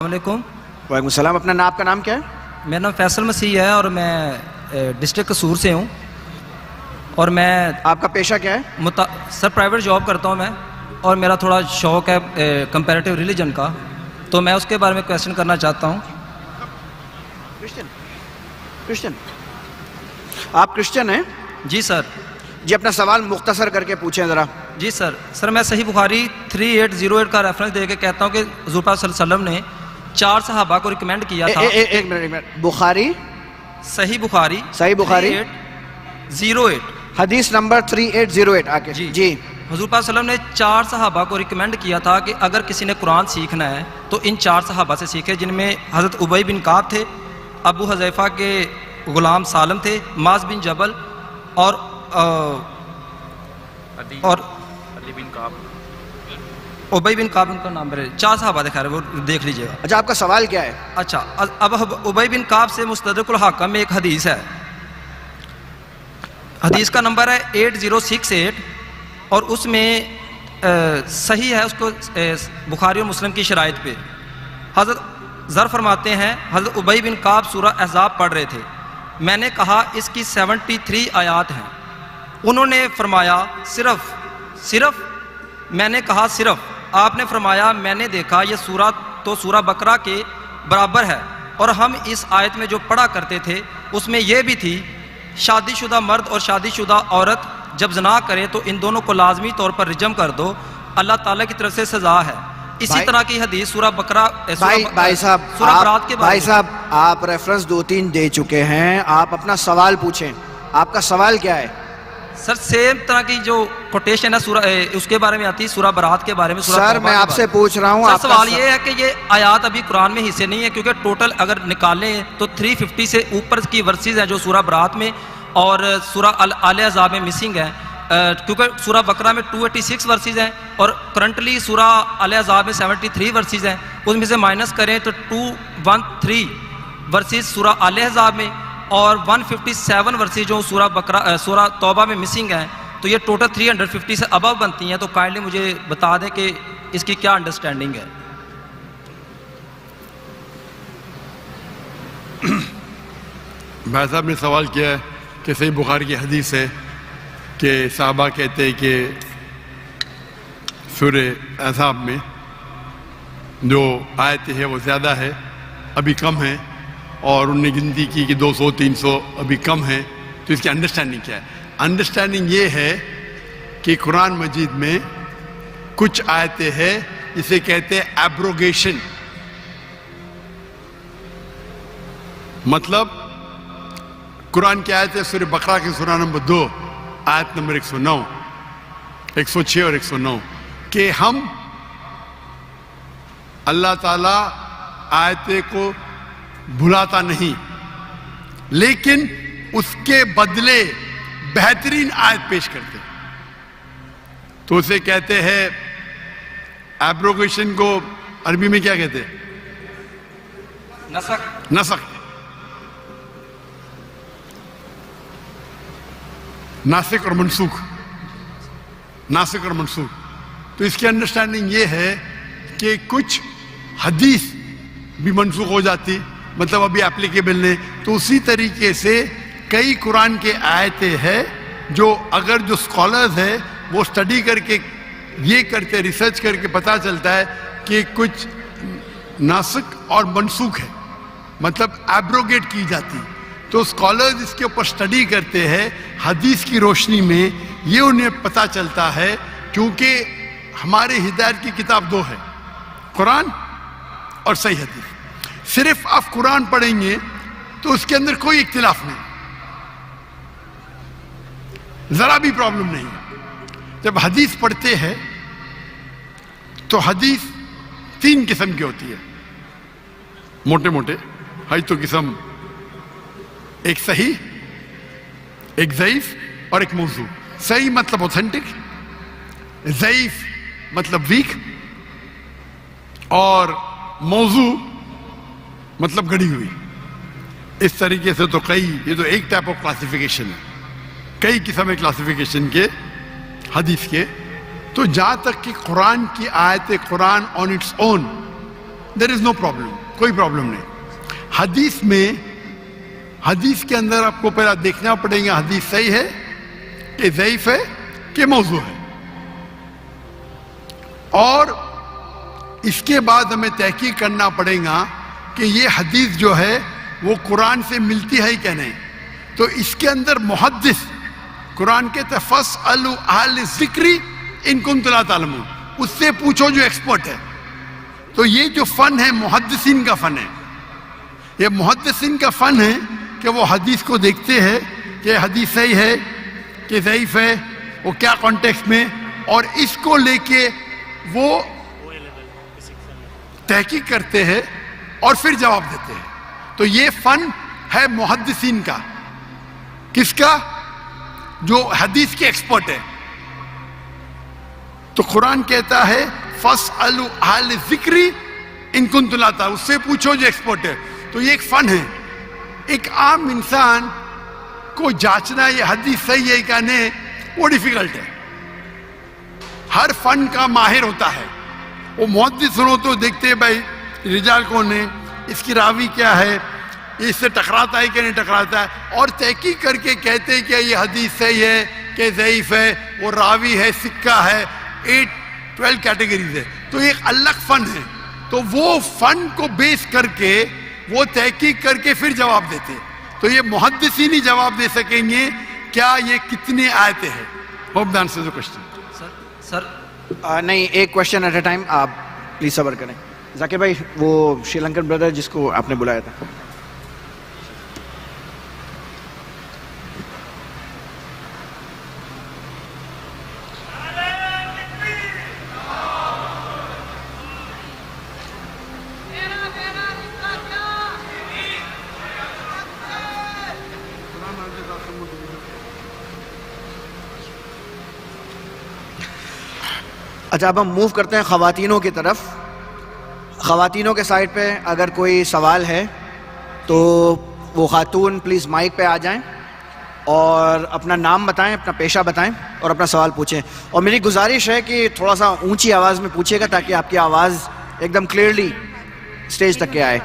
السلام علیکم. وعلیکم السلام. اپنا نام، آپ کا نام کیا ہے؟ میرا نام فیصل مسیح ہے اور میں ڈسٹرکٹ قصور سے ہوں اور میں آپ کا پیشہ کیا ہے؟ سر پرائیویٹ جاب کرتا ہوں میں اور میرا تھوڑا شوق ہے کمپیریٹیو ریلیجن کا، تو میں اس کے بارے میں کویشچن کرنا چاہتا ہوں. کرسچن آپ کرسچن ہیں؟ جی سر. جی اپنا سوال مختصر کر کے پوچھیں ذرا. جی سر میں صحیح بخاری 3808 کا ریفرنس دے کے کہتا ہوں کہ حضور پاک صلی اللہ علیہ وسلم نے 4 صحابہ کو ریکمینڈ کیا تھا. ایک منٹ. بخاری صحیح بخاری 3808 حدیث نمبر 3808 آ کے. جی حضور پاک صلی اللہ علیہ وسلم نے 4 صحابہ کو ریکمینڈ کیا تھا کہ اگر کسی نے قرآن سیکھنا ہے تو ان 4 صحابہ سے سیکھے، جن میں حضرت ابی بن کعب تھے، ابو حذیفہ کے غلام سالم تھے، معاذ بن جبل اور ابی بن کعب ان کا نام ہے. 4 صحابہ تھے، خیر وہ دیکھ لیجیے گا. اچھا آپ کا سوال کیا ہے؟ اچھا اب ابی بن کعب سے مستدرک الحاکم میں ایک حدیث ہے، حدیث کا نمبر ہے 8068 اور اس میں صحیح ہے، اس کو بخاری اور مسلم کی شرائط پہ. حضرت ذر فرماتے ہیں حضرت ابی بن کعب سورہ احزاب پڑھ رہے تھے، میں نے کہا اس کی 73 آیات ہیں. انہوں نے فرمایا صرف میں نے کہا صرف. آپ نے فرمایا میں نے دیکھا یہ سورہ تو سورہ بقرہ کے برابر ہے اور ہم اس آیت میں جو پڑھا کرتے تھے اس میں یہ بھی تھی شادی شدہ مرد اور شادی شدہ عورت جب زنا کرے تو ان دونوں کو لازمی طور پر رجم کر دو، اللہ تعالیٰ کی طرف سے سزا ہے. اسی طرح کی حدیث سورہ بقرہ سورہ برات کے بھائی صاحب آپ ریفرنس 2-3 دے چکے ہیں، آپ اپنا سوال پوچھیں. آپ کا سوال کیا ہے؟ سر سیم طرح کی جو کوٹیشن ہے سورہ اس کے بارے میں آتی ہے، سورہ برات کے بارے میں. سر میں آپ سے پوچھ رہا ہوں، سر سوال یہ ہے کہ یہ آیات ابھی قرآن میں حصے نہیں ہے کیونکہ ٹوٹل اگر نکالیں تو 350 سے اوپر کی ورسز ہیں جو سورہ برات میں اور سورہ آل احزاب میں مسنگ ہیں، کیونکہ سورہ بقرہ میں 286 ورسز ہیں اور کرنٹلی سورہ آل احزاب میں 73 ورسز ہیں. اس میں سے مائنس کریں تو 213 ورسز سورہ آل احزاب میں اور 157 ورسز جو سورہ توبہ میں مسنگ ہیں، تو یہ ٹوٹل 350 سے ابو بنتی ہیں. تو کائنڈلی مجھے بتا دیں کہ اس کی کیا انڈرسٹینڈنگ ہے. بھائی صاحب نے سوال کیا ہے کہ صحیح بخاری کی حدیث ہے کہ صحابہ کہتے ہیں کہ سورہ احزاب میں جو آیتیں ہیں وہ زیادہ ہے، ابھی کم ہیں، اور انہوں نے گنتی کی کہ 200-300 ابھی کم ہیں. تو اس کی انڈرسٹینڈنگ کیا ہے؟ انڈرسٹینڈنگ یہ ہے کہ قرآن مجید میں کچھ آیتیں ہیں جسے کہتے ہیں ایبروگیشن. مطلب قرآن کی آیت ہے سورہ بقرہ کی سورہ نمبر 2 آیت نمبر 109 106 اور 109 کہ ہم اللہ تعالیٰ آیتیں کو بھلاتا نہیں لیکن اس کے بدلے بہترین آیت پیش کرتے. تو اسے کہتے ہیں ایبروگیشن کو عربی میں کیا کہتے ہیں؟ نسخ. ناسخ اور منسوخ. تو اس کی انڈرسٹینڈنگ یہ ہے کہ کچھ حدیث بھی منسوخ ہو جاتی، مطلب ابھی اپلیکیبل نہیں. تو اسی طریقے سے کئی قرآن کے آیتیں ہیں جو اگر جو اسکالرز ہیں وہ اسٹڈی کر کے یہ کرتے ریسرچ کر کے پتہ چلتا ہے کہ کچھ ناسخ اور منسوخ ہے، مطلب ایبروگیٹ کی جاتی. تو اسکالرز اس کے اوپر اسٹڈی کرتے ہیں حدیث کی روشنی میں. یہ انہیں پتہ چلتا ہے کیونکہ ہماری ہدایت کی کتاب 2 ہے، قرآن اور صحیح حدیث. صرف آپ قرآن پڑھیں گے تو اس کے اندر کوئی اختلاف نہیں، ذرا بھی پرابلم نہیں. جب حدیث پڑھتے ہیں تو حدیث 3 قسم کی ہوتی ہے موٹے حدیث تو قسم، ایک صحیح، ایک ضعیف اور ایک موضوع. صحیح مطلب اوتھینٹک، ضعیف مطلب ویک، اور موضوع مطلب گڑی ہوئی. اس طریقے سے تو یہ تو ایک ٹائپ آف کلاسیفیکیشن ہے، کئی قسم کلاسیفیکیشن کے حدیث کے. تو جہاں تک کہ قرآن کی آیت قرآن on its own there is no problem, کوئی پرابلم نہیں. حدیث میں حدیث کے اندر آپ کو پہلا دیکھنا پڑے گا حدیث صحیح ہے کہ ضعیف ہے کہ موضوع ہے, اور اس کے بعد ہمیں تحقیق کرنا پڑے گا کہ یہ حدیث جو ہے وہ قرآن سے ملتی ہے کہ نہیں. تو اس کے اندر محدث قرآن کے فَاسْأَلُوا أَهْلَ الذِّكْرِ إِن كُنتُمْ لَا تَعْلَمُونَ, اس سے پوچھو جو ایکسپرٹ ہے. تو یہ جو فن ہے محدثین کا فن ہے, یہ محدثین کا فن ہے کہ وہ حدیث کو دیکھتے ہیں کہ حدیث صحیح ہے کہ ضعیف ہے, وہ کیا کانٹیکسٹ میں, اور اس کو لے کے وہ تحقیق کرتے ہیں اور پھر جواب دیتے ہیں. تو یہ فن ہے محدثین کا. کس کا؟ جو حدیث کے ایکسپرٹ ہے. تو قرآن کہتا ہے فَاسْأَلُوا أَهْلَ الذِّكْرِ إِن كُنتُمْ لَا تَعْلَمُونَ, اس سے پوچھو جو ایکسپرٹ ہے. تو یہ ایک فن ہے. ایک عام انسان کو جانچنا یہ حدیث صحیح ہے کہ نہیں وہ ڈیفیکلٹ ہے. ہر فن کا ماہر ہوتا ہے. وہ محدث سنو تو دیکھتے ہیں بھائی رجال کون ہے, اس کی راوی کیا ہے, اس سے ٹکراتا ہے کہ نہیں ٹکراتا ہے, اور تحقیق کر کے کہتے ہیں کہ یہ حدیث صحیح ہے کہ ضعیف ہے, وہ راوی ہے, سکہ ہے, 8-12 کیٹیگریز ہے. تو ایک الگ فن ہے. تو وہ فن کو بیس کر کے وہ تحقیق کر کے پھر جواب دیتے. تو یہ محدثین ہی جواب دے سکیں گے کیا یہ کتنے آیتیں ہیں. Hope the answer the question. Sir نہیں, ایک کوشچن ایٹ اے ٹائم, آپ پلیز صبر کریں. ذاکر بھائی وہ شری لنکن بردر جس کو آپ نے بلایا تھا. اچھا, اب ہم موو کرتے ہیں خواتینوں کی طرف. خواتینوں کے سائڈ پہ اگر کوئی سوال ہے تو وہ خاتون پلیز مائک پہ آ جائیں اور اپنا نام بتائیں, اپنا پیشہ بتائیں اور اپنا سوال پوچھیں. اور میری گزارش ہے کہ تھوڑا سا اونچی آواز میں پوچھیے گا تاکہ آپ کی آواز ایک دم کلیئرلی اسٹیج تک کے آئے.